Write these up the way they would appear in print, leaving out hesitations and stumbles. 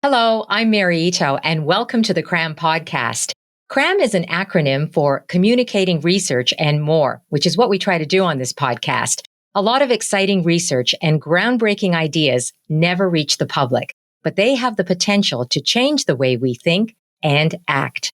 Hello, I'm Mary Ito, and welcome to the CRAM podcast. CRAM is an acronym for Communicating Research and More, which is what we try to do on this podcast. A lot of exciting research and groundbreaking ideas never reach the public, but they have the potential to change the way we think and act.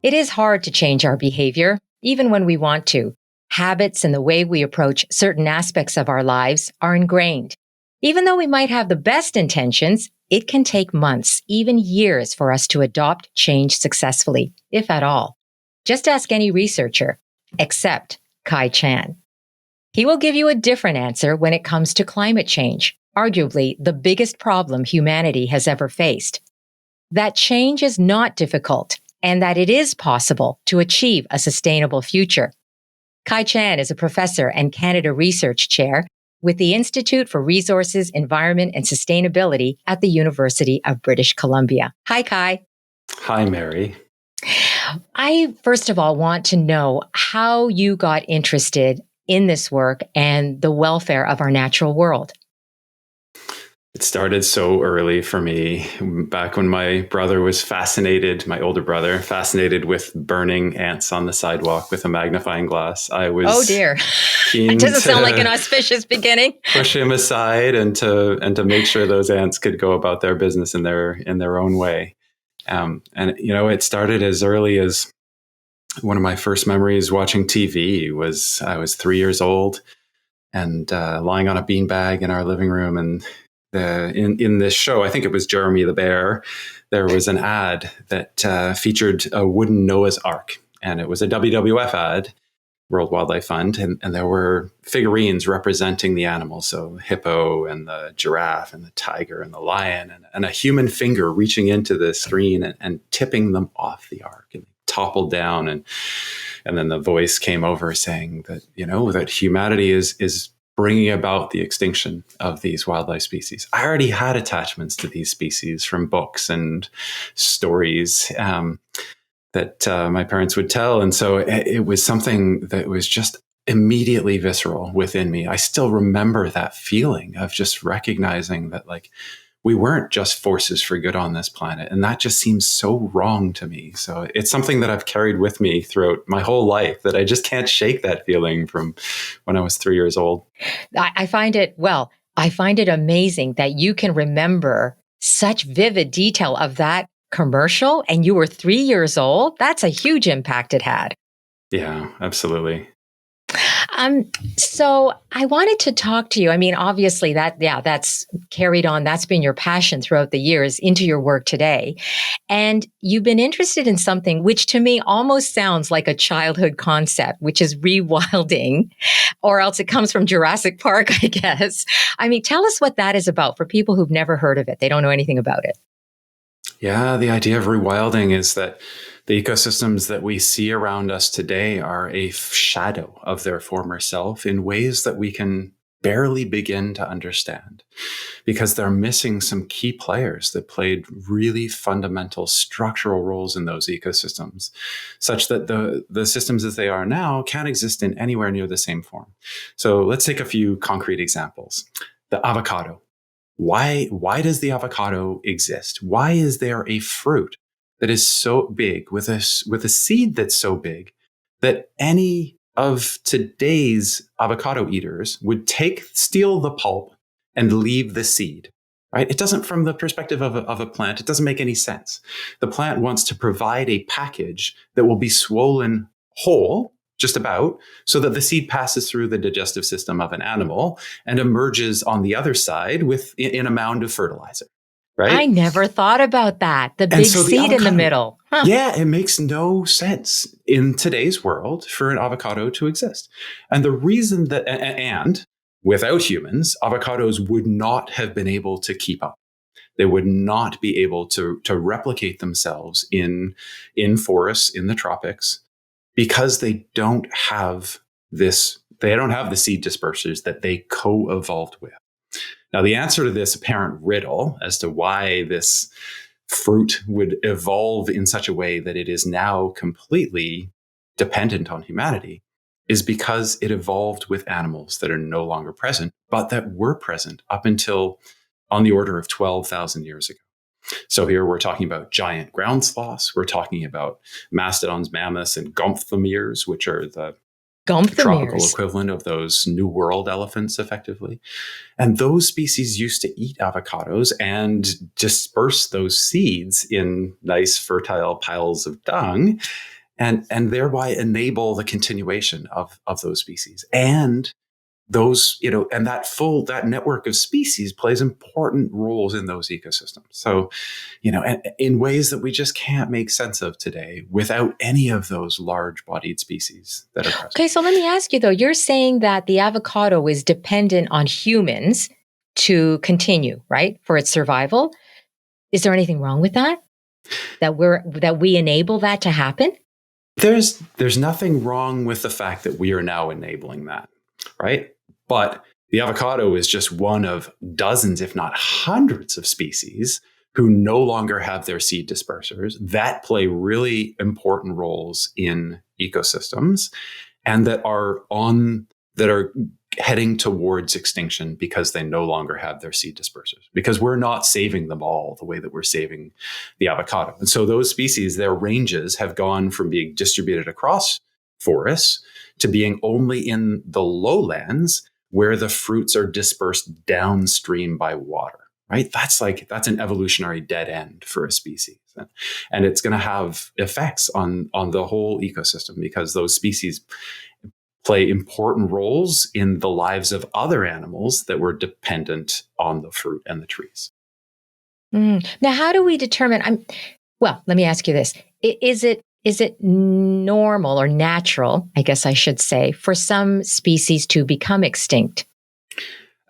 It is hard to change our behavior, even when we want to. Habits and the way we approach certain aspects of our lives are ingrained. Even though we might have the best intentions, it can take months, even years for us to adopt change successfully, if at all. Just ask any researcher, except Kai Chan. He will give you a different answer when it comes to climate change, arguably the biggest problem humanity has ever faced. That change is not difficult, and that it is possible to achieve a sustainable future. Kai Chan is a professor and Canada Research Chair with the Institute for Resources, Environment and Sustainability at the University of British Columbia. Hi, Kai. Hi, Mary. I, first of all, want to know how you got interested in this work and the welfare of our natural world. It started so early for me, back when my brother was my older brother, fascinated with burning ants on the sidewalk with a magnifying glass. I was oh dear, it doesn't sound like an auspicious beginning. Push him aside and to make sure those ants could go about their business in their own way. It started as early as one of my first memories watching TV was I was 3 years old and lying on a beanbag in our living room, and in this show, I think it was Jeremy the Bear, there was an ad that featured a wooden Noah's Ark. And it was a WWF ad, World Wildlife Fund. And there were figurines representing the animals. So hippo and the giraffe and the tiger and the lion and a human finger reaching into the screen and tipping them off the ark. And toppled down. And then the voice came over saying that, that humanity is bringing about the extinction of these wildlife species. I already had attachments to these species from books and stories that my parents would tell. And so it was something that was just immediately visceral within me. I still remember that feeling of just recognizing that, we weren't just forces for good on this planet. And that just seems so wrong to me. So it's something that I've carried with me throughout my whole life, that I just can't shake that feeling from when I was 3 years old. I find it amazing that you can remember such vivid detail of that commercial, and you were 3 years old. That's a huge impact it had. Yeah, absolutely. So I wanted to talk to you. I mean, obviously that's carried on. That's been your passion throughout the years into your work today. And you've been interested in something which to me almost sounds like a childhood concept, which is rewilding, or else it comes from Jurassic Park, I guess. I mean, tell us what that is about for people who've never heard of it. They don't know anything about it. Yeah, the idea of rewilding is that the ecosystems that we see around us today are a shadow of their former self in ways that we can barely begin to understand, because they're missing some key players that played really fundamental structural roles in those ecosystems, such that the systems as they are now can't exist in anywhere near the same form. So let's take a few concrete examples. The avocado. Why does the avocado exist? Why is there a fruit that is so big with a seed that's so big that any of today's avocado eaters would steal the pulp and leave the seed, right? It doesn't, from the perspective of a plant, it doesn't make any sense. The plant wants to provide a package that will be swollen whole, just about, so that the seed passes through the digestive system of an animal and emerges on the other side in a mound of fertilizer. Right? I never thought about that. The big seed in the middle. Huh. Yeah, it makes no sense in today's world for an avocado to exist. And the reason that, and without humans, avocados would not have been able to keep up. They would not be able to replicate themselves in forests, in the tropics, because they don't have the seed dispersers that they co-evolved with. Now, the answer to this apparent riddle as to why this fruit would evolve in such a way that it is now completely dependent on humanity is because it evolved with animals that are no longer present, but that were present up until on the order of 12,000 years ago. So here we're talking about giant ground sloths. We're talking about mastodons, mammoths, and gomphothamers, which are the tropical equivalent of those New World elephants, effectively. And those species used to eat avocados and disperse those seeds in nice fertile piles of dung and thereby enable the continuation of those species. And those, and that network of species plays important roles in those ecosystems. So, and in ways that we just can't make sense of today without any of those large bodied species that are present. Okay, so let me ask you though, you're saying that the avocado is dependent on humans to continue, right? For its survival. Is there anything wrong with that? That we enable that to happen? There's nothing wrong with the fact that we are now enabling that, right? But the avocado is just one of dozens, if not hundreds of species who no longer have their seed dispersers that play really important roles in ecosystems and that are heading towards extinction because they no longer have their seed dispersers, because we're not saving them all the way that we're saving the avocado. And so those species, their ranges have gone from being distributed across forests to being only in the lowlands where the fruits are dispersed downstream by water, right? That's an evolutionary dead end for a species. And it's going to have effects on the whole ecosystem because those species play important roles in the lives of other animals that were dependent on the fruit and the trees. Now, how do we determine, well, let me ask you this. Is it normal or natural, I guess I should say, for some species to become extinct?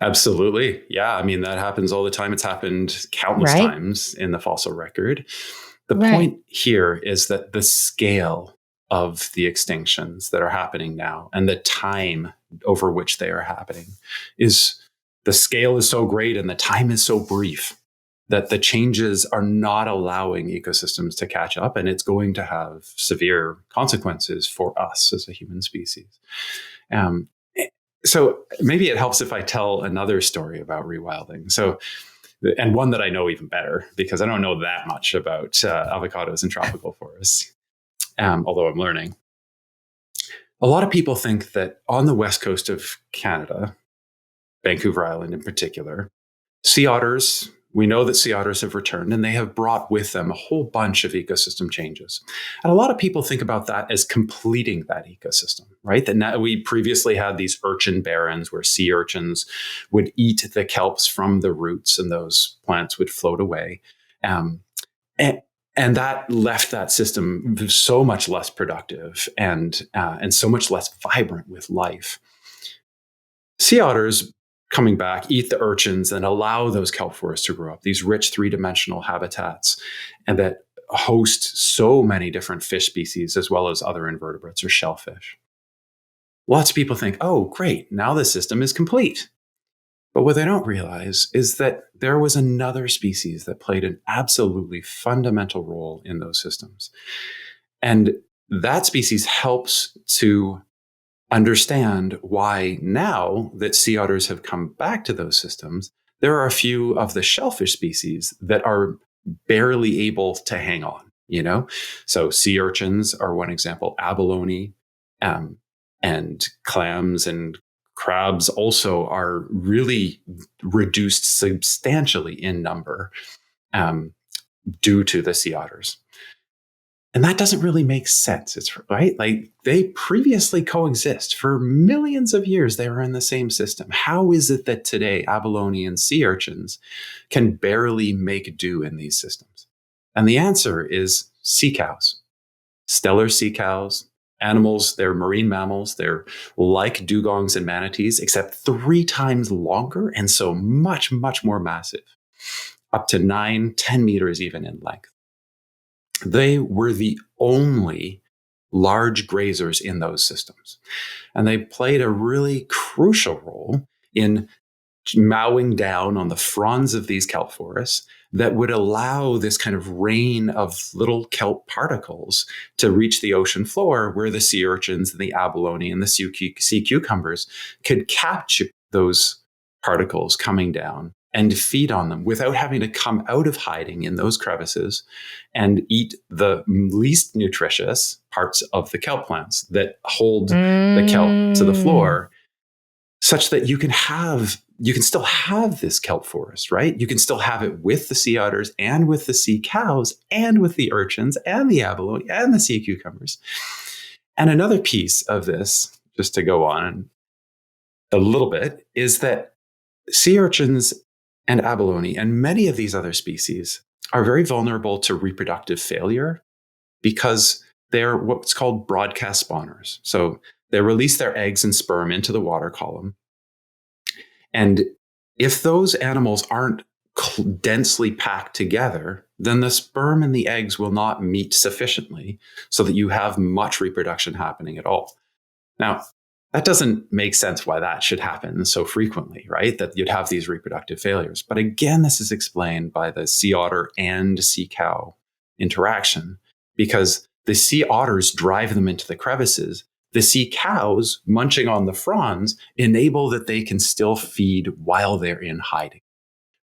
Absolutely. Yeah. I mean, that happens all the time. It's happened countless times in the fossil record. The point here is that the scale of the extinctions that are happening now and the time over which they are happening the scale is so great and the time is so brief that the changes are not allowing ecosystems to catch up, and it's going to have severe consequences for us as a human species. So maybe it helps if I tell another story about rewilding. So, and one that I know even better because I don't know that much about avocados in tropical forests, although I'm learning. A lot of people think that on the west coast of Canada, Vancouver Island in particular, sea otters, we know that sea otters have returned and they have brought with them a whole bunch of ecosystem changes. And a lot of people think about that as completing that ecosystem, right? That now we previously had these urchin barrens where sea urchins would eat the kelps from the roots and those plants would float away. And that left that system so much less productive and so much less vibrant with life. Sea otters coming back, eat the urchins and allow those kelp forests to grow up, these rich three-dimensional habitats, and that host so many different fish species as well as other invertebrates or shellfish. Lots of people think, oh, great, now the system is complete. But what they don't realize is that there was another species that played an absolutely fundamental role in those systems. And that species helps to understand why now that sea otters have come back to those systems, there are a few of the shellfish species that are barely able to hang on, So sea urchins are one example, abalone, and clams and crabs also are really reduced substantially in number due to the sea otters. And that doesn't really make sense. It's right. Like they previously coexist for millions of years. They were in the same system. How is it that today abalone and sea urchins can barely make do in these systems? And the answer is sea cows, stellar sea cows, animals. They're marine mammals. They're like dugongs and manatees, except 3 times longer. And so much, much more massive, up to 9-10 meters even in length. They were the only large grazers in those systems. And they played a really crucial role in mowing down on the fronds of these kelp forests, that would allow this kind of rain of little kelp particles to reach the ocean floor, where the sea urchins and the abalone and the sea cucumbers could catch those particles coming down and feed on them without having to come out of hiding in those crevices and eat the least nutritious parts of the kelp plants that hold the kelp to the floor, such that you can still have this kelp forest, right? You can still have it with the sea otters and with the sea cows and with the urchins and the abalone and the sea cucumbers. And another piece of this, just to go on a little bit, is that sea urchins and abalone and many of these other species are very vulnerable to reproductive failure because they're what's called broadcast spawners. So they release their eggs and sperm into the water column. And if those animals aren't densely packed together, then the sperm and the eggs will not meet sufficiently so that you have much reproduction happening at all. Now, that doesn't make sense why that should happen so frequently, right? That you'd have these reproductive failures. But again, this is explained by the sea otter and sea cow interaction, because the sea otters drive them into the crevices. The sea cows munching on the fronds enable that they can still feed while they're in hiding,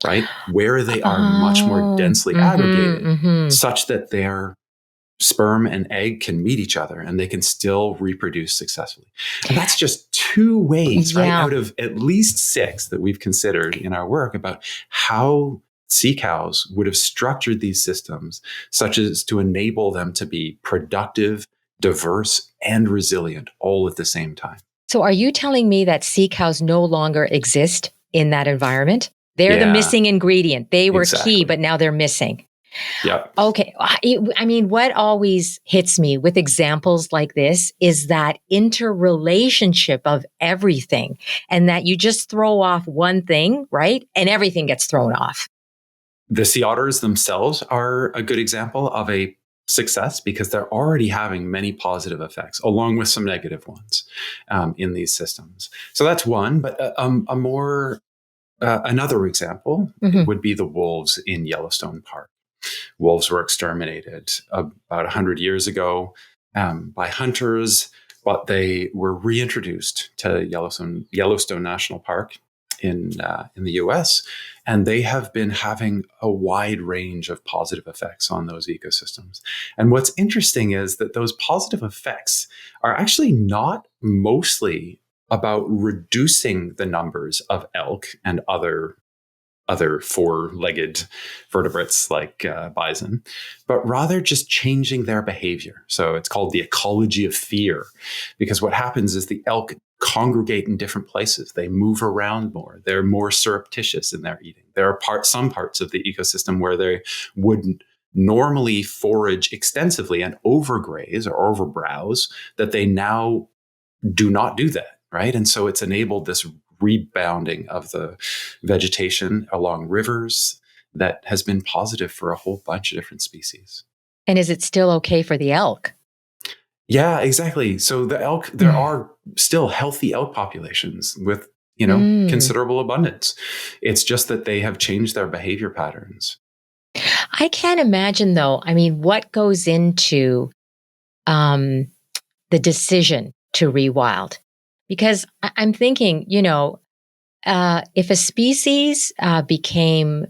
right? Where they are much more densely aggregated, such that their sperm and egg can meet each other and they can still reproduce successfully. And that's just 2 ways, right, out of at least 6 that we've considered in our work about how sea cows would have structured these systems such as to enable them to be productive, diverse, and resilient all at the same time. So are you telling me that sea cows no longer exist in that environment? They're the missing ingredient. They were key, but now they're missing. Yep. Okay. I mean, what always hits me with examples like this is that interrelationship of everything, and that you just throw off one thing, right? And everything gets thrown off. The sea otters themselves are a good example of a success because they're already having many positive effects along with some negative ones in these systems. So that's one, but another example would be the wolves in Yellowstone Park. Wolves were exterminated about 100 years ago by hunters, but they were reintroduced to Yellowstone National Park in the US, and they have been having a wide range of positive effects on those ecosystems. And what's interesting is that those positive effects are actually not mostly about reducing the numbers of elk and other 4-legged vertebrates like bison, but rather just changing their behavior. So it's called the ecology of fear, because what happens is the elk congregate in different places. They move around more. They're more surreptitious in their eating. There are some parts of the ecosystem where they would normally forage extensively and overgraze or overbrowse that they now do not do that, right? And so it's enabled this rebounding of the vegetation along rivers that has been positive for a whole bunch of different species. And is it still okay for the elk? Yeah, exactly. So the elk, there are still healthy elk populations with, considerable abundance. It's just that they have changed their behavior patterns. I can't imagine, though, I mean, what goes into the decision to rewild? Because I'm thinking, if a species became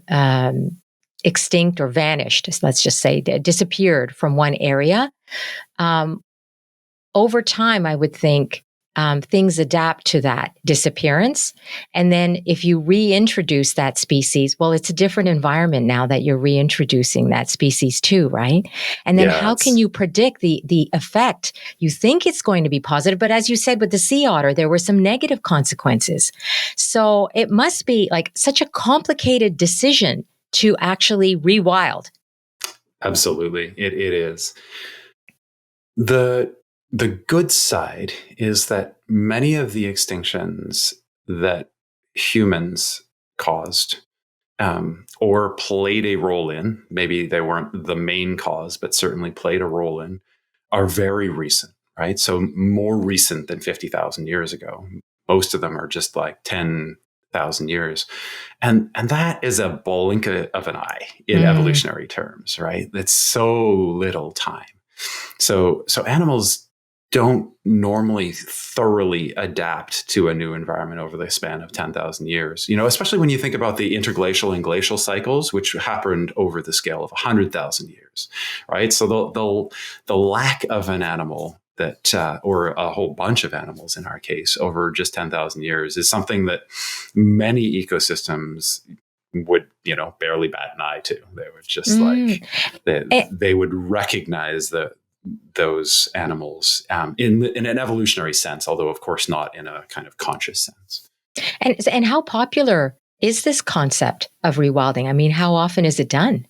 extinct or vanished, let's just say disappeared from one area, over time, I would think things adapt to that disappearance. And then if you reintroduce that species, well, it's a different environment now that you're reintroducing that species to, right? And then how can you predict the effect? You think it's going to be positive, but as you said with the sea otter, there were some negative consequences. So it must be like such a complicated decision to actually rewild. Absolutely. It is. The good side is that many of the extinctions that humans caused or played a role in, maybe they weren't the main cause, but certainly played a role in, are very recent, right? So more recent than 50,000 years ago. Most of them are just like 10 10,000 years. And that is a blink of an eye in evolutionary terms, right? That's so little time. So animals don't normally thoroughly adapt to a new environment over the span of 10,000 years, especially when you think about the interglacial and glacial cycles, which happened over the scale of 100,000 years, right? So the lack of an animal that, or a whole bunch of animals in our case, over just 10,000 years is something that many ecosystems would, barely bat an eye to. They would just they would recognize those animals in an evolutionary sense, although of course not in a kind of conscious sense. And how popular is this concept of rewilding? I mean, how often is it done?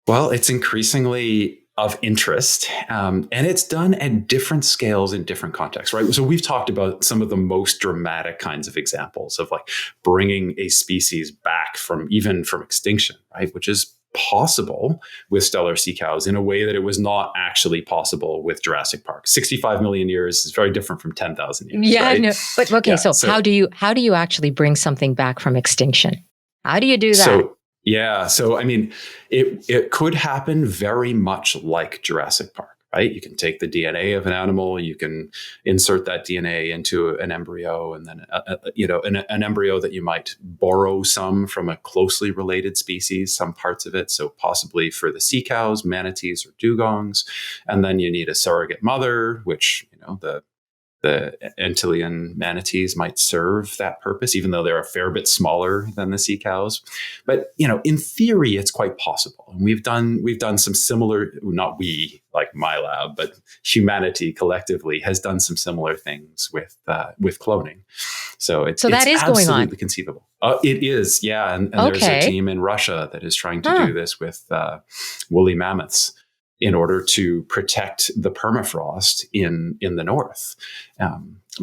Well, it's increasingly of interest, and it's done at different scales in different contexts, right? So we've talked about some of the most dramatic kinds of examples of like bringing a species back from extinction, right? Which is possible with stellar sea cows in a way that it was not actually possible with Jurassic Park. 65 million years is very different from 10,000 years. Yeah, right? no, but okay. Yeah, so how do you actually bring something back from extinction? How do you do that? So I mean, it could happen very much like Jurassic Park, right? You can take the DNA of an animal, you can insert that DNA into an embryo, and then an embryo that you might borrow some from a closely related species, some parts of it. So possibly for the sea cows, manatees, or dugongs, and then you need a surrogate mother, which the Antillean manatees might serve that purpose, even though they're a fair bit smaller than the sea cows. But, in theory, it's quite possible. And we've done some similar, not we, like my lab, but humanity collectively has done some similar things with cloning. So it's that is absolutely going on. Conceivable. It is, yeah. And there's a team in Russia that is trying to do this with woolly mammoths, in order to protect the permafrost in the north,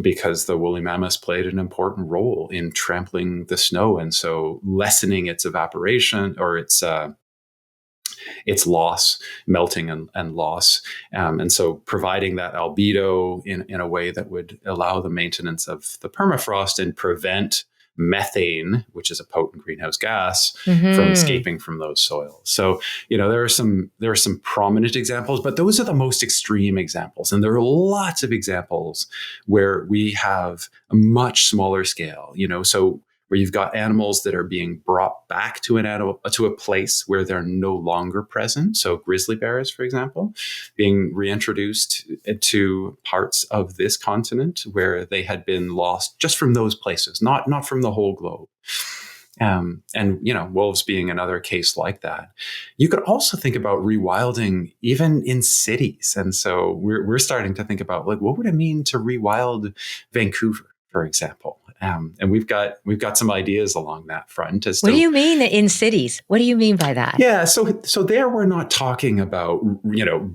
because the woolly mammoths played an important role in trampling the snow, and so lessening its evaporation or its loss, melting and loss, and so providing that albedo in a way that would allow the maintenance of the permafrost and prevent methane, which is a potent greenhouse gas, from escaping from those soils. So, there are some prominent examples, but those are the most extreme examples. And there are lots of examples where we have a much smaller scale, so where you've got animals that are being brought back to a place where they're no longer present. So grizzly bears, for example, being reintroduced to parts of this continent where they had been lost just from those places, not from the whole globe. And wolves being another case like that. You could also think about rewilding even in cities. And so we're starting to think about, like, what would it mean to rewild Vancouver, for example? And we've got some ideas along that front. What do you mean in cities? What do you mean by that? Yeah, so there we're not talking about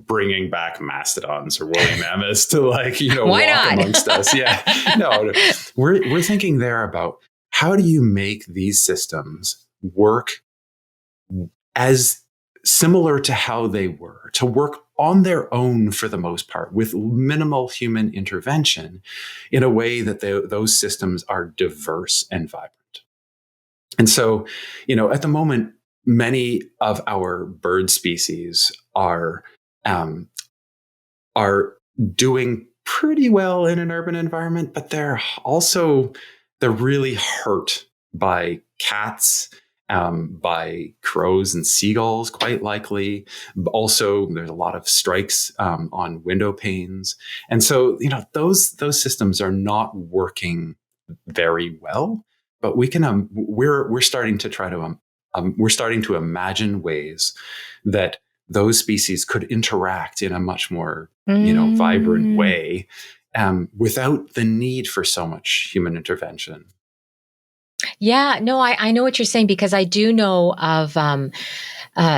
bringing back mastodons or woolly mammoths to walk amongst us. Yeah, no, we're thinking there about how do you make these systems work as similar to how they were, to work on their own for the most part, with minimal human intervention, in a way that those systems are diverse and vibrant. And so, at the moment, many of our bird species are doing pretty well in an urban environment, but they're really hurt by cats, by crows and seagulls, quite likely. Also, there's a lot of strikes on window panes. And so, those systems are not working very well, but we're starting to we're starting to imagine ways that those species could interact in a much more, vibrant way, without the need for so much human intervention. Yeah, no, I know what you're saying, because I do know of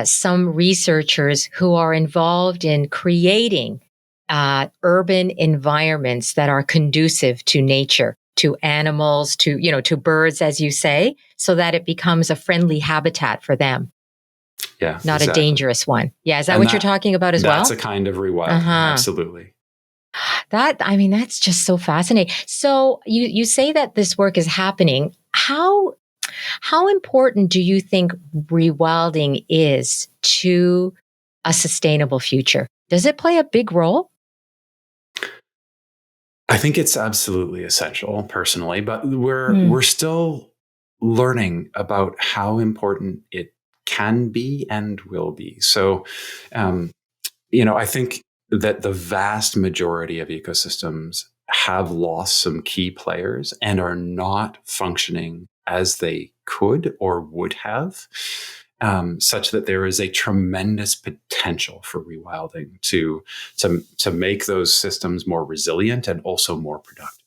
some researchers who are involved in creating urban environments that are conducive to nature, to animals, to birds, as you say, so that it becomes a friendly habitat for them. Yeah, not a dangerous one. Yeah, is that what you're talking about as well? That's a kind of rewilding, absolutely. That's just so fascinating. So you say that this work is happening. How important do you think rewilding is to a sustainable future? Does it play a big role? I think it's absolutely essential personally, but we're still learning about how important it can be and will be. So, I think that the vast majority of ecosystems have lost some key players and are not functioning as they could or would have, such that there is a tremendous potential for rewilding to make those systems more resilient and also more productive.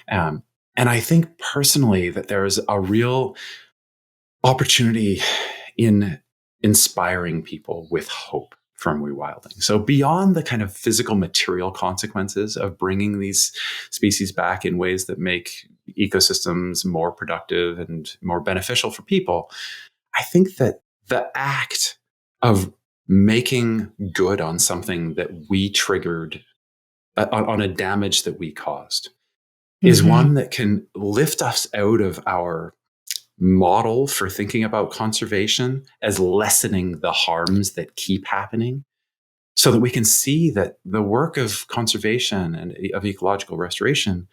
And I think personally that there is a real opportunity in inspiring people with hope from rewilding. So beyond the kind of physical material consequences of bringing these species back in ways that make ecosystems more productive and more beneficial for people, I think that the act of making good on something that we triggered, on a damage that we caused, is one that can lift us out of our model for thinking about conservation as lessening the harms that keep happening, so that we can see that the work of conservation and of ecological restoration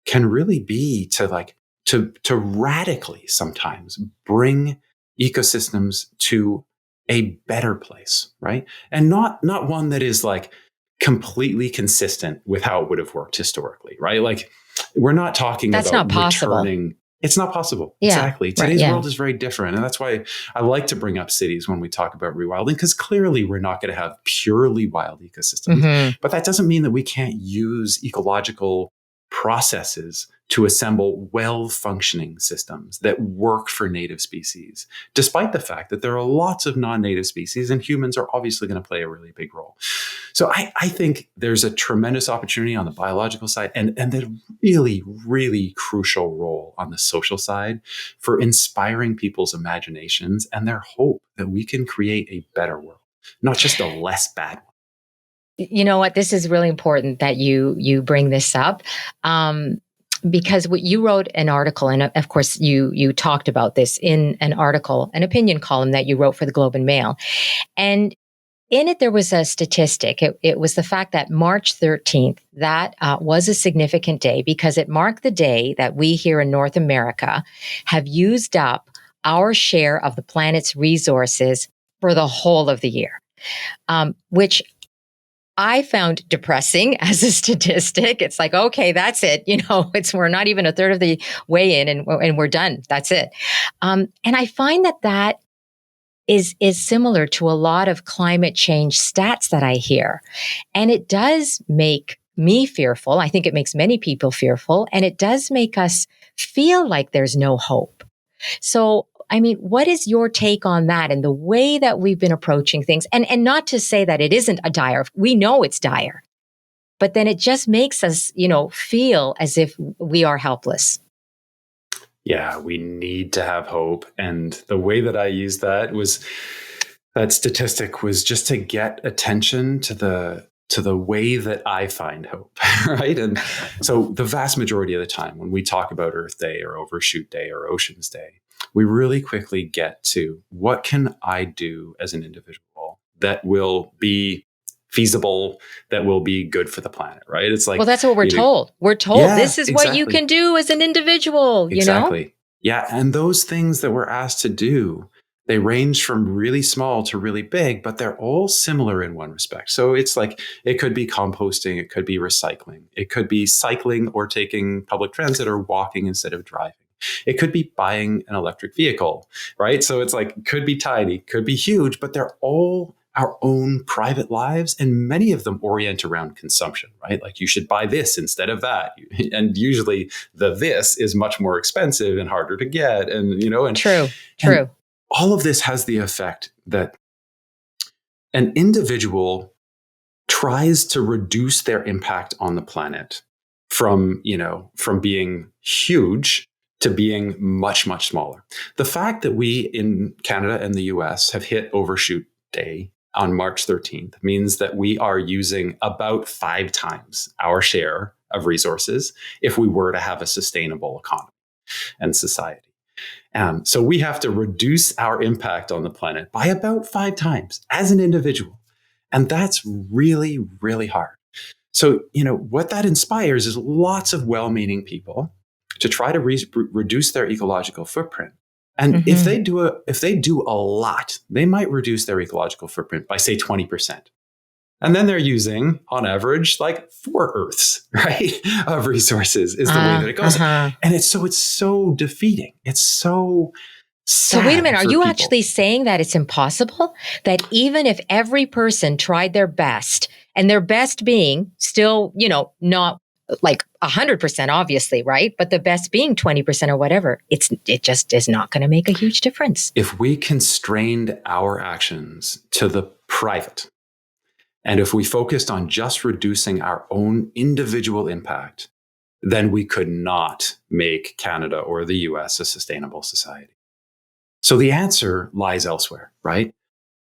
can really be to radically sometimes bring ecosystems to a better place, right? And not one that is like completely consistent with how it would have worked historically, right? Like, we're not talking That's about not possible. returning. It's not possible. Yeah, Exactly. right, Today's yeah. world is very different. And that's why I like to bring up cities when we talk about rewilding, because clearly we're not going to have purely wild ecosystems. But that doesn't mean that we can't use ecological processes to assemble well-functioning systems that work for native species, despite the fact that there are lots of non-native species and humans are obviously going to play a really big role. So I think there's a tremendous opportunity on the biological side and the really, really crucial role on the social side for inspiring people's imaginations and their hope that we can create a better world, not just a less bad one. You know what? This is really important that you bring this up. Because you wrote an article, and of course you talked about this in an article, an opinion column that you wrote for the Globe and Mail. And in it, there was a statistic. It was the fact that March 13th, that was a significant day because it marked the day that we here in North America have used up our share of the planet's resources for the whole of the year, which I found depressing as a statistic. It's like, okay, that's it. We're not even a third of the way in and we're done. That's it. And I find that is similar to a lot of climate change stats that I hear. And it does make me fearful. I think it makes many people fearful. And it does make us feel like there's no hope. So, what is your take on that and the way that we've been approaching things? And not to say that it isn't a dire, we know it's dire, but then it just makes us, feel as if we are helpless. Yeah, we need to have hope. And the way that I used that statistic was just to get attention to the way that I find hope, right? And so the vast majority of the time when we talk about Earth Day or Overshoot Day or Oceans Day, we really quickly get to what can I do as an individual that will be feasible, that will be good for the planet, right? It's like, well, that's what we're told. We're told this is what you can do as an individual, Exactly. Yeah. And those things that we're asked to do, they range from really small to really big, but they're all similar in one respect. So it's like, it could be composting, it could be recycling, it could be cycling or taking public transit or walking instead of driving. It could be buying an electric vehicle, right? So it's like, could be tiny, could be huge, but they're all our own private lives. And many of them orient around consumption, right? Like, you should buy this instead of that. And usually this is much more expensive and harder to get. And, True. And all of this has the effect that an individual tries to reduce their impact on the planet from being huge to being much, much smaller. The fact that we in Canada and the US have hit Overshoot Day on March 13th means that we are using about 5 times our share of resources if we were to have a sustainable economy and society. So we have to reduce our impact on the planet by about 5 times as an individual. And that's really, really hard. So, what that inspires is lots of well-meaning people to try to reduce their ecological footprint. And if they do a lot, they might reduce their ecological footprint by, say, 20%. And then they're using, on average, like 4 Earths, right, of resources is the way that it goes. And it's so defeating. It's so sad. So wait a minute, are you people. actually saying that it's impossible? That even if every person tried their best, and their best being still, not like 100%, obviously, right? But the best being 20% or whatever, it just is not going to make a huge difference. If we constrained our actions to the private, and if we focused on just reducing our own individual impact, then we could not make Canada or the US a sustainable society. So the answer lies elsewhere, right?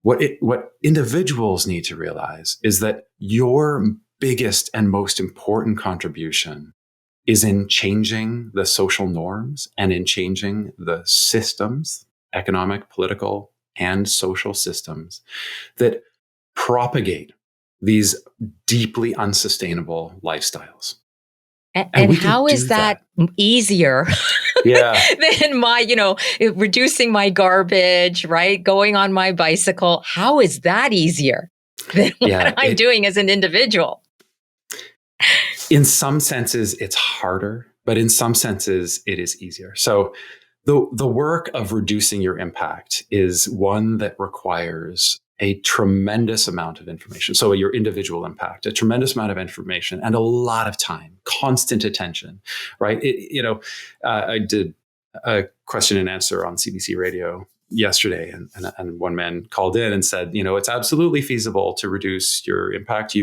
What individuals need to realize is that your biggest and most important contribution is in changing the social norms and in changing the systems, economic, political, and social systems that propagate these deeply unsustainable lifestyles. And how is that easier than my, reducing my garbage, right? Going on my bicycle. How is that easier than what I'm doing as an individual? In some senses, it's harder, but in some senses, it is easier. So the work of reducing your impact is one that requires a tremendous amount of information. So your individual impact, a tremendous amount of information and a lot of time, constant attention, right? I did a question and answer on CBC radio yesterday, and one man called in and said, it's absolutely feasible to reduce your impact.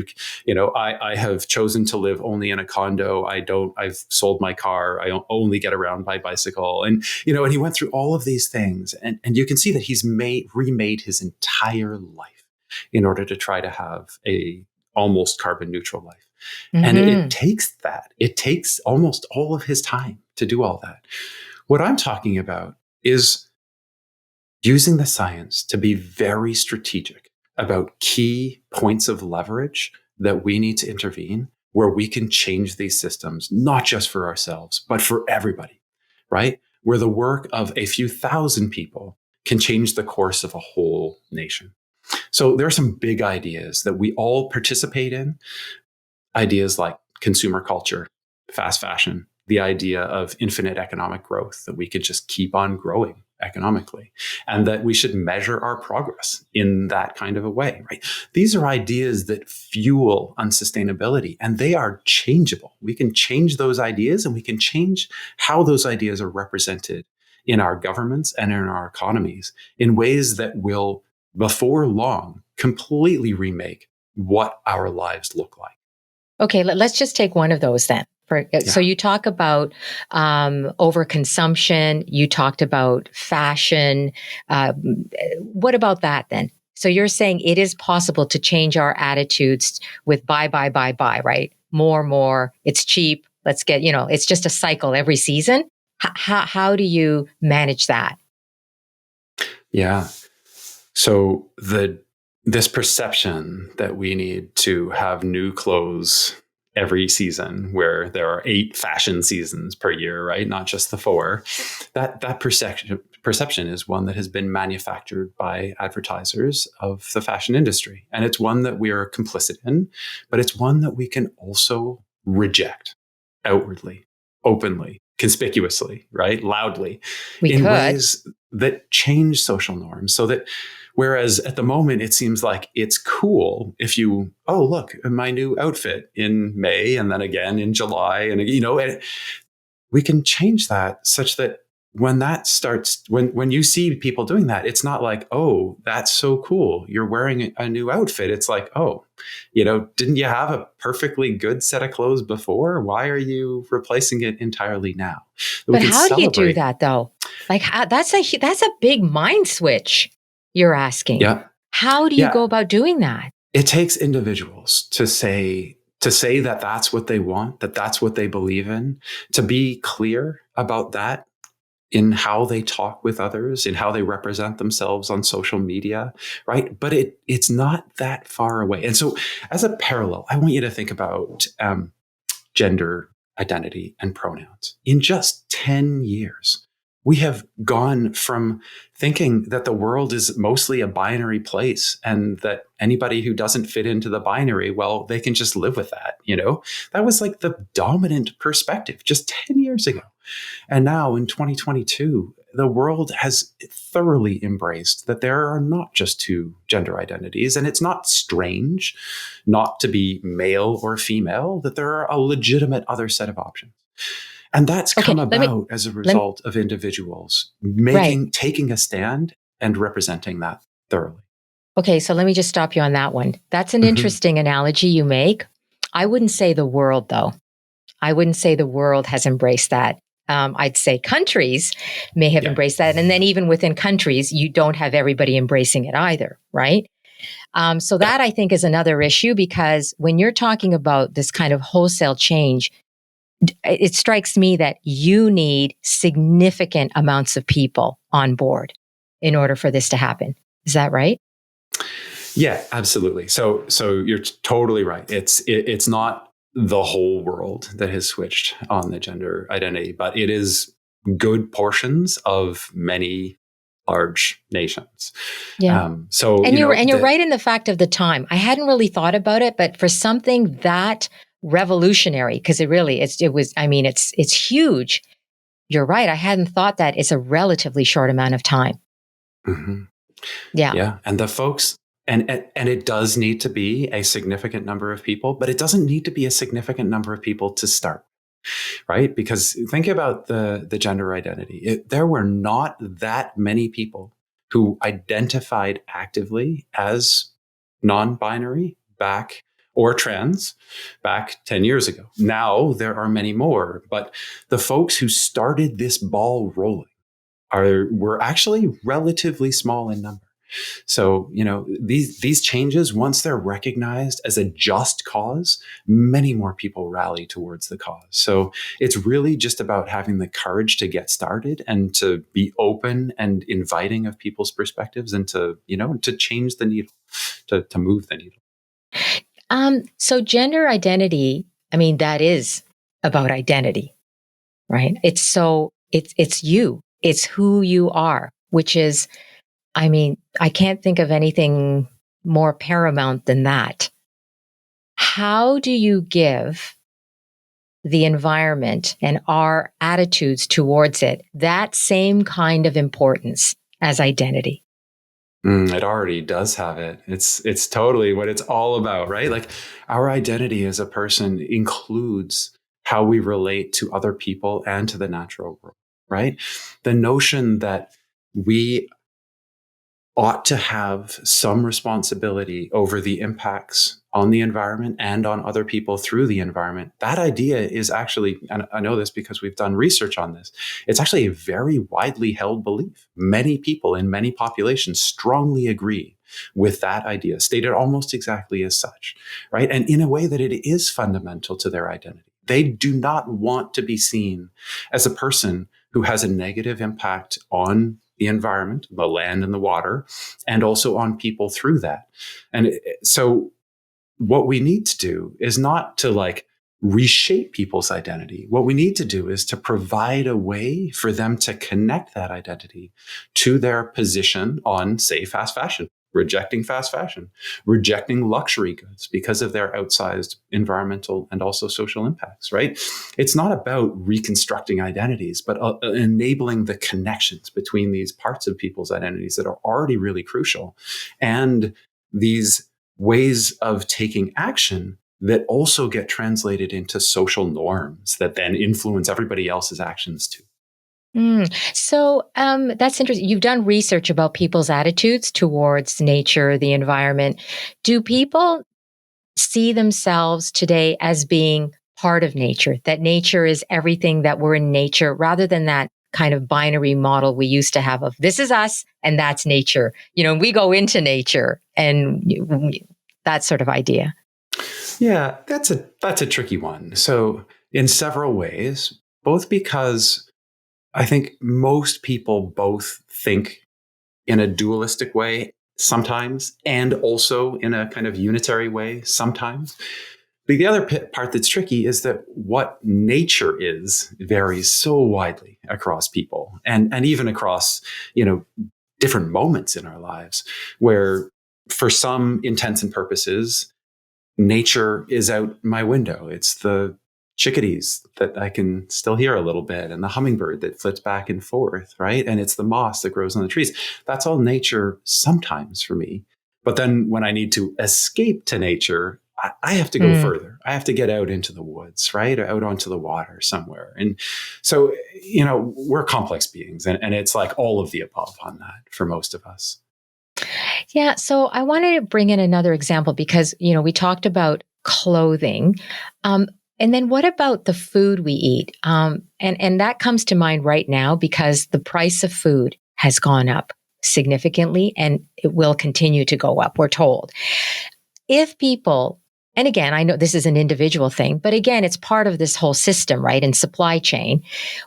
I have chosen to live only in a condo. I've sold my car. I only get around by bicycle. And he went through all of these things, and you can see that he's remade his entire life in order to try to have a almost carbon neutral life. And it takes almost all of his time to do all that. What I'm talking about is using the science to be very strategic about key points of leverage that we need to intervene, where we can change these systems, not just for ourselves, but for everybody, right? Where the work of a few thousand people can change the course of a whole nation. So there are some big ideas that we all participate in. Ideas like consumer culture, fast fashion, the idea of infinite economic growth, that we could just keep on growing economically, and that we should measure our progress in that kind of a way, right? These are ideas that fuel unsustainability, and they are changeable. We can change those ideas, and we can change how those ideas are represented in our governments and in our economies in ways that will, before long, completely remake what our lives look like. Okay, let's just take one of those then. So you talk about overconsumption. You talked about fashion. What about that then? So you're saying it is possible to change our attitudes with buy, right? More. It's cheap. Let's get, it's just a cycle every season. How do you manage that? Yeah. So this perception that we need to have new clothes every season, where there are 8 fashion seasons per year, right? Not just the 4. That perception is one that has been manufactured by advertisers of the fashion industry. And it's one that we are complicit in, but it's one that we can also reject outwardly, openly, conspicuously, right? Loudly, ways that change social norms, so that whereas at the moment, it seems like it's cool if you, look, my new outfit in May and then again in July. And, and we can change that such that when that starts, when you see people doing that, it's not like, oh, that's so cool, you're wearing a new outfit. It's like, didn't you have a perfectly good set of clothes before? Why are you replacing it entirely now? But how do you do that though? Like that's a big mind switch. You're asking. Yeah. How do you go Yeah, about doing that? it takes individuals to say that that's what they want, that that's what they believe in, to be clear about that in how they talk with others, in how they represent themselves on social media, right? But it's not that far away. And so, as a parallel, I want you to think about gender identity and pronouns. In just 10 years, we have gone from thinking that the world is mostly a binary place and that anybody who doesn't fit into the binary, well, they can just live with that. That was like the dominant perspective just 10 years ago. And now in 2022, the world has thoroughly embraced that there are not just two gender identities, and it's not strange not to be male or female, that there are a legitimate other set of options. And that's Okay, come about as a let me, result of individuals right. taking a stand and representing that thoroughly. Okay, so let me just stop you on that one. That's an Mm-hmm. interesting analogy you make. I wouldn't say the world, though. I wouldn't say the world has embraced that. I'd say countries may have Yeah. embraced that. And then even within countries, you don't have everybody embracing it either, right? So Yeah. that I think is another issue, because when you're talking about this kind of wholesale change, it strikes me that you need significant amounts of people on board in order for this to happen. Is that right? Yeah, absolutely. So you're totally right. It's not the whole world that has switched on the gender identity, but it is good portions of many large nations. Yeah. So And you're the right in the fact of the time. I hadn't really thought about it, but for something that revolutionary, because it's huge. You're right. I hadn't thought that it's a relatively short amount of time. Mhm. Yeah. Yeah, and the folks. And it does need to be a significant number of people, but it doesn't need to be a significant number of people to start. Right? Because think about the gender identity. There were not that many people who identified actively as non-binary back or trans back 10 years ago. Now there are many more, but the folks who started this ball rolling were actually relatively small in number. So, these changes, once they're recognized as a just cause, many more people rally towards the cause. So it's really just about having the courage to get started and to be open and inviting of people's perspectives and to change the needle, to move the needle. So gender identity, that is about identity, right? It's you. It's who you are, which is, I can't think of anything more paramount than that. How do you give the environment and our attitudes towards it that same kind of importance as identity? It already does have it. It's totally what it's all about, right? Like our identity as a person includes how we relate to other people and to the natural world, right? The notion that we ought to have some responsibility over the impacts on the environment and on other people through the environment. That idea is actually, and I know this because we've done research on this, it's actually a very widely held belief. Many people in many populations strongly agree with that idea, stated almost exactly as such, right? And in a way that it is fundamental to their identity. They do not want to be seen as a person who has a negative impact on the environment, the land and the water, and also on people through that. And so what we need to do is not to reshape people's identity. What we need to do is to provide a way for them to connect that identity to their position on, say, fast fashion, rejecting fast fashion, rejecting luxury goods because of their outsized environmental and also social impacts, right? It's not about reconstructing identities, but enabling the connections between these parts of people's identities that are already really crucial and these ways of taking action that also get translated into social norms that then influence everybody else's actions too. So that's interesting. You've done research about people's attitudes towards nature, the environment. Do people see themselves today as being part of nature, that nature is everything, that we're in nature, rather than that kind of binary model we used to have of this is us and that's nature. We go into nature and that sort of idea. Yeah, that's a tricky one. So in several ways, both because I think most people both think in a dualistic way sometimes, and also in a kind of unitary way sometimes. But the other part that's tricky is that what nature is varies so widely across people and even across, different moments in our lives, where for some intents and purposes, nature is out my window. It's the chickadees that I can still hear a little bit and the hummingbird that flits back and forth, right? And it's the moss that grows on the trees. That's all nature sometimes for me. But then when I need to escape to nature, I have to go further. I have to get out into the woods, right? Or out onto the water somewhere. And so, we're complex beings, and it's like all of the above on that for most of us. Yeah. So I wanted to bring in another example because, we talked about clothing. And then what about the food we eat? And that comes to mind right now because the price of food has gone up significantly and it will continue to go up, we're told. If people, and again, I know this is an individual thing, but again, it's part of this whole system, right? And supply chain.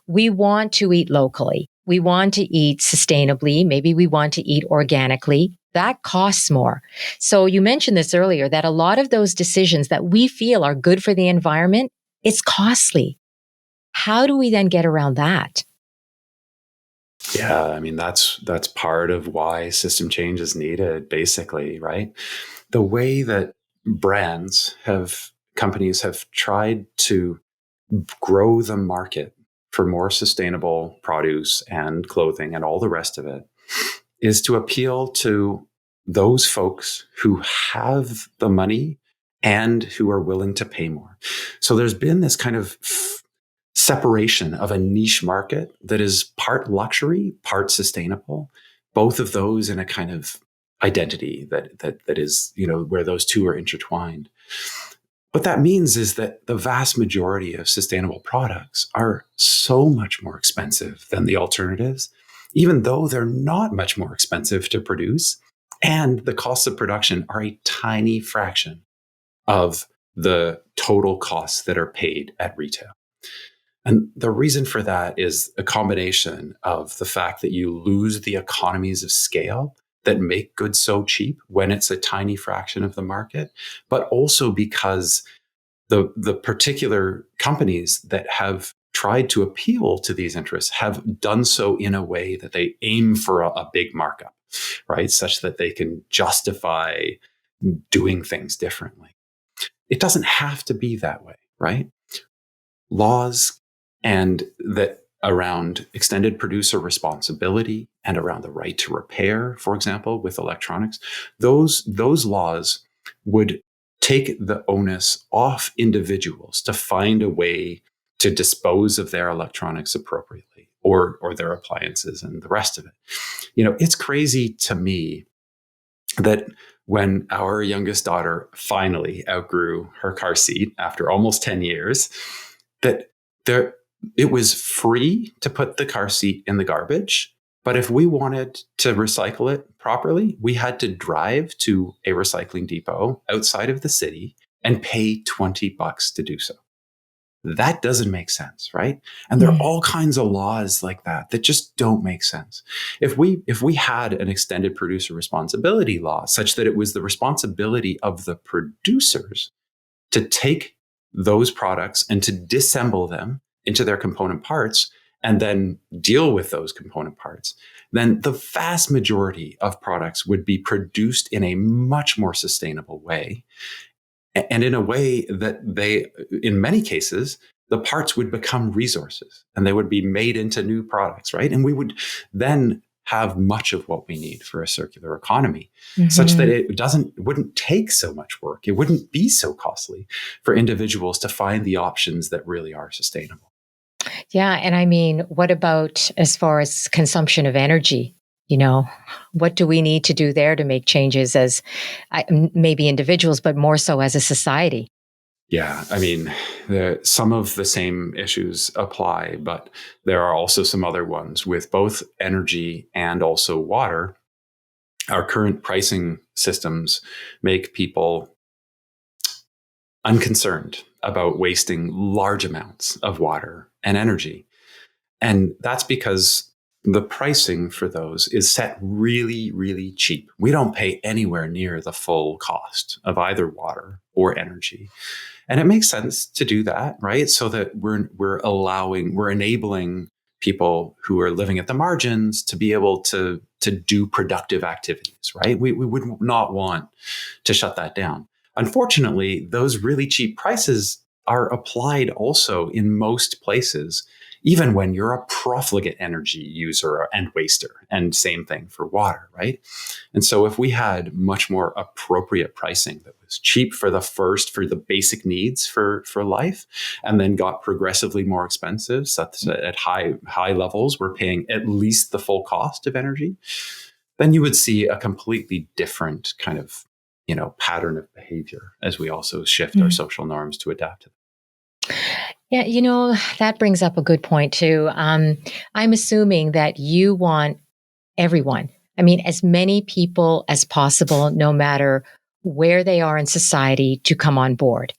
We want to eat locally. We want to eat sustainably. Maybe we want to eat organically. That costs more. So you mentioned this earlier, that a lot of those decisions that we feel are good for the environment, it's costly. How do we then get around that? Yeah, I mean, that's part of why system change is needed, basically, right? The way that companies have tried to grow the market for more sustainable produce and clothing and all the rest of it is to appeal to those folks who have the money and who are willing to pay more. So there's been this kind of separation of a niche market that is part luxury, part sustainable, both of those in a kind of identity that is, where those two are intertwined. What that means is that the vast majority of sustainable products are so much more expensive than the alternatives, even though they're not much more expensive to produce. And the costs of production are a tiny fraction of the total costs that are paid at retail. And the reason for that is a combination of the fact that you lose the economies of scale that make goods so cheap when it's a tiny fraction of the market, but also because the particular companies that have tried to appeal to these interests have done so in a way that they aim for a big markup, right? Such that they can justify doing things differently. It doesn't have to be that way, right? Laws and that around extended producer responsibility and around the right to repair, for example, with electronics, those laws would take the onus off individuals to find a way to dispose of their electronics appropriately or their appliances and the rest of it. It's crazy to me that when our youngest daughter finally outgrew her car seat after almost 10 years, that it was free to put the car seat in the garbage. But if we wanted to recycle it properly, we had to drive to a recycling depot outside of the city and pay $20 to do so. That doesn't make sense, right? And there are all kinds of laws like that just don't make sense. If we had an extended producer responsibility law such that it was the responsibility of the producers to take those products and to disassemble them into their component parts and then deal with those component parts, then the vast majority of products would be produced in a much more sustainable way. And in a way that in many cases, the parts would become resources and they would be made into new products, right? And we would then have much of what we need for a circular economy, such that it wouldn't take so much work. It wouldn't be so costly for individuals to find the options that really are sustainable. Yeah. And I mean, what about as far as consumption of energy? What do we need to do there to make changes as maybe individuals, but more so as a society? Yeah, I mean, some of the same issues apply, but there are also some other ones with both energy and also water. Our current pricing systems make people unconcerned about wasting large amounts of water and energy. And that's because the pricing for those is set really, really cheap. We don't pay anywhere near the full cost of either water or energy. And it makes sense to do that, right? So that we're enabling people who are living at the margins to be able to do productive activities, right? We would not want to shut that down. Unfortunately, those really cheap prices are applied also in most places, even when you're a profligate energy user and waster. And same thing for water, right? And so if we had much more appropriate pricing that was cheap for the basic needs for life, and then got progressively more expensive, such that at high levels we're paying at least the full cost of energy, then you would see a completely different kind of pattern of behavior as we also shift our social norms to adapt to them. Yeah, that brings up a good point too. I'm assuming that you want everyone, I mean, as many people as possible, no matter where they are in society, to come on board.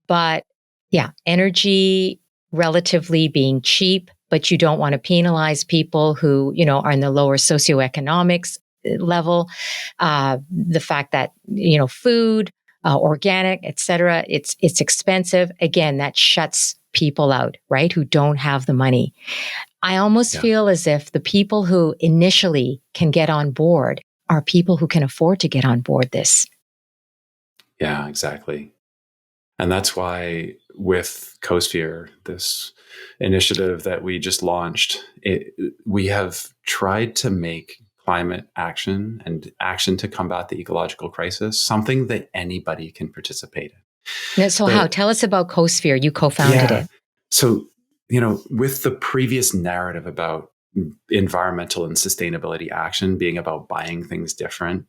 But yeah, energy relatively being cheap, but you don't want to penalize people who, are in the lower socioeconomics level. The fact that, food, organic, et cetera, it's expensive. Again, that shuts people out, right? Who don't have the money. I almost Yeah. feel as if the people who initially can get on board are people who can afford to get on board this. Yeah, exactly. And that's why with Cosphere, this initiative that we just launched, we have tried to make climate action and action to combat the ecological crisis something that anybody can participate in. Now, so how? Tell us about Cosphere. You co-founded it. So, with the previous narrative about environmental and sustainability action being about buying things different,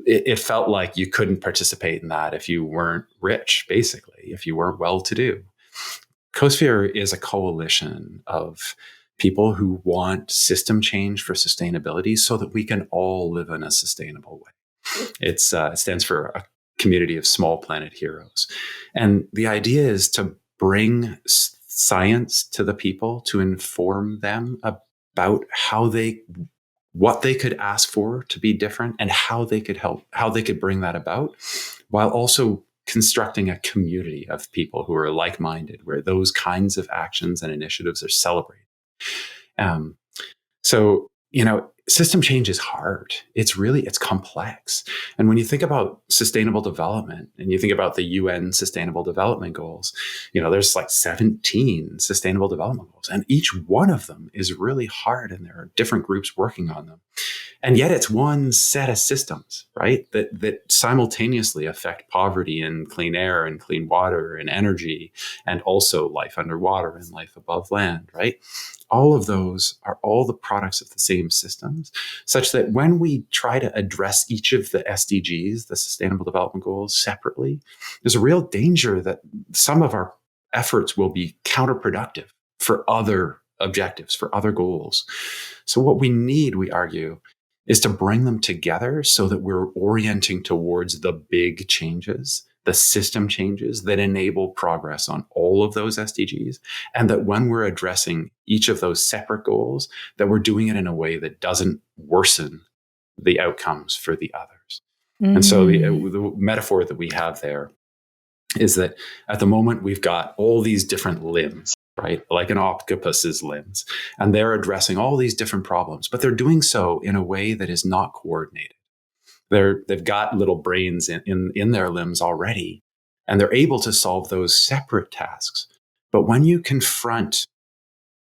it felt like you couldn't participate in that if you weren't rich, basically, if you weren't well-to-do. Cosphere is a coalition of people who want system change for sustainability so that we can all live in a sustainable way. It stands for a community of small planet heroes. And the idea is to bring science to the people to inform them about what they could ask for to be different and how they could bring that about, while also constructing a community of people who are like-minded, where those kinds of actions and initiatives are celebrated. So, system change is hard. It's complex. And when you think about sustainable development and you think about the UN Sustainable Development Goals, there's like 17 sustainable development goals, and each one of them is really hard, and there are different groups working on them. And yet it's one set of systems, right? That simultaneously affect poverty and clean air and clean water and energy, and also life underwater and life above land, right? All of those are all the products of the same systems, such that when we try to address each of the SDGs, the Sustainable Development Goals, separately, there's a real danger that some of our efforts will be counterproductive for other objectives, for other goals. So what we need, we argue, is to bring them together so that we're orienting towards the big changes, the system changes that enable progress on all of those SDGs. And that when we're addressing each of those separate goals, that we're doing it in a way that doesn't worsen the outcomes for the others. And so the metaphor that we have there is that at the moment we've got all these different limbs, right? Like an octopus's limbs. And they're addressing all these different problems, but they're doing so in a way that is not coordinated. They've got little brains in their limbs already, and they're able to solve those separate tasks. But when you confront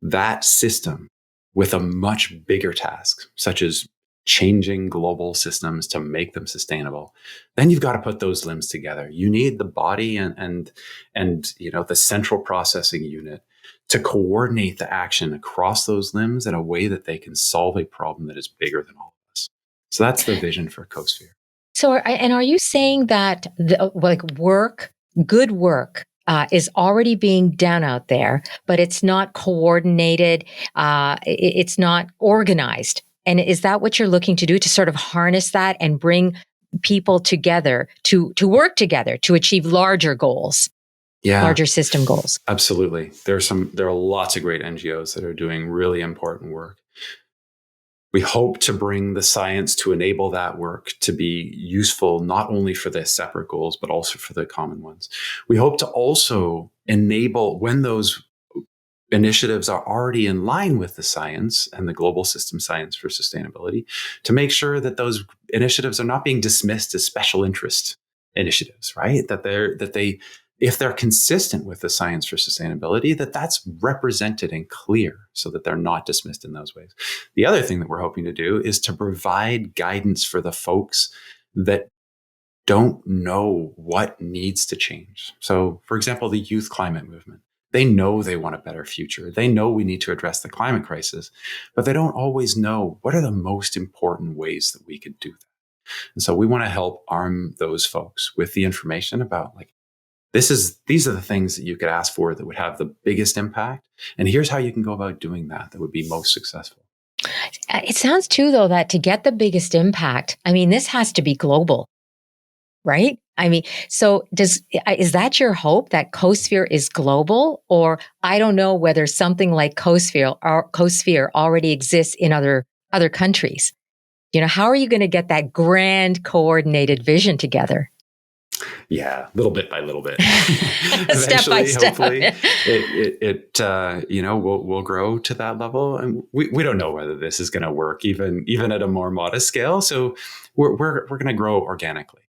that system with a much bigger task, such as changing global systems to make them sustainable, then you've got to put those limbs together. You need the body and the central processing unit to coordinate the action across those limbs in a way that they can solve a problem that is bigger than all of us. So that's the vision for Cosphere. So, are you saying that work good work is already being done out there, but it's not coordinated. It's not organized. And is that what you're looking to do, to sort of harness that and bring people together to work together to achieve larger goals, larger system goals? Absolutely. There are lots of great NGOs that are doing really important work. We hope to bring the science to enable that work to be useful, not only for the separate goals, but also for the common ones. We hope to also enable, when those initiatives are already in line with the science and the global system science for sustainability, to make sure that those initiatives are not being dismissed as special interest initiatives, right? That they, if they're consistent with the science for sustainability, that's represented and clear so that they're not dismissed in those ways. The other thing that we're hoping to do is to provide guidance for the folks that don't know what needs to change. So, for example, the youth climate movement. They know they want a better future. They know we need to address the climate crisis, but they don't always know what are the most important ways that we could do that. And so we want to help arm those folks with the information about, like, these are the things that you could ask for that would have the biggest impact. And here's how you can go about doing that would be most successful. It sounds too, though, that to get the biggest impact, I mean, this has to be global, right? I mean, so is that your hope, that Cosphere is global? Or I don't know whether something like Cosphere already exists in other countries. How are you going to get that grand coordinated vision together? Yeah, little bit by little bit. Step by step. Hopefully, we'll grow to that level, and we don't know whether this is going to work even at a more modest scale. So we're going to grow organically.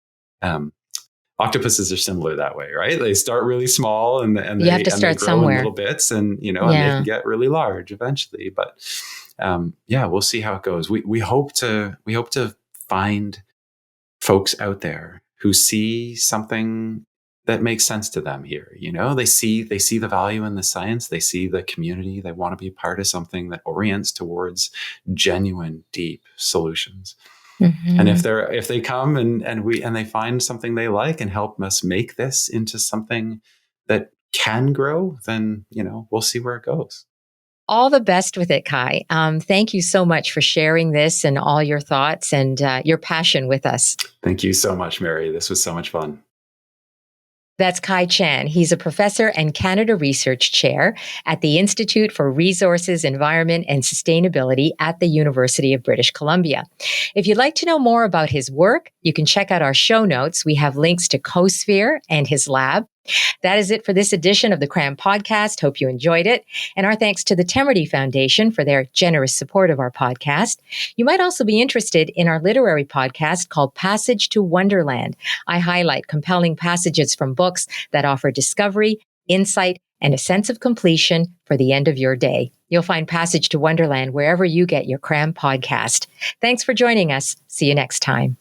Octopuses are similar that way, right? They start really small, and you have to start grow somewhere in little bits, and and they can get really large eventually. But we'll see how it goes. We hope to find folks out there who see something that makes sense to them here. They see the value in the science. They see the community. They want to be part of something that orients towards genuine, deep solutions. Mm-hmm. And if they come and they find something they like and help us make this into something that can grow, then we'll see where it goes. All the best with it, Kai. Thank you so much for sharing this and all your thoughts and your passion with us. Thank you so much, Mary. This was so much fun. That's Kai Chan. He's a professor and Canada Research Chair at the Institute for Resources, Environment and Sustainability at the University of British Columbia. If you'd like to know more about his work, you can check out our show notes. We have links to Cosphere and his lab. That is it for this edition of the CRAM podcast. Hope you enjoyed it. And our thanks to the Temerty Foundation for their generous support of our podcast. You might also be interested in our literary podcast called Passage to Wonderland. I highlight compelling passages from books that offer discovery, insight, and a sense of completion for the end of your day. You'll find Passage to Wonderland wherever you get your CRAM podcast. Thanks for joining us. See you next time.